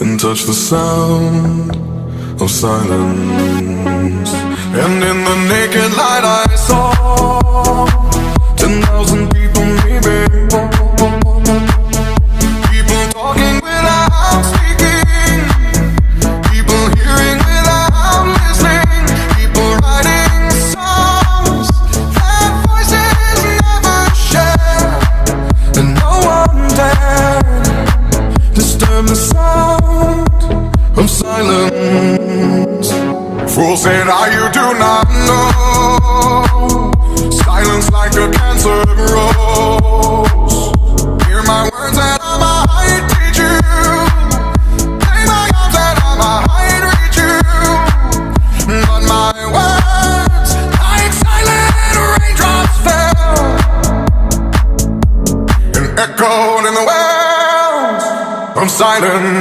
and touch the sound of silence. And in the naked light I saw 10,000 people, maybe. People talking without speaking, people hearing without listening, people writing songs that voices never share, and no one dared disturb the sound of silence. Fool said, you do not know. Silence like a cancer grows. Hear my words and I might teach you. Lay my arms and I might reach you. But my words, like silent raindrops, fell and echoed in the wells of silence.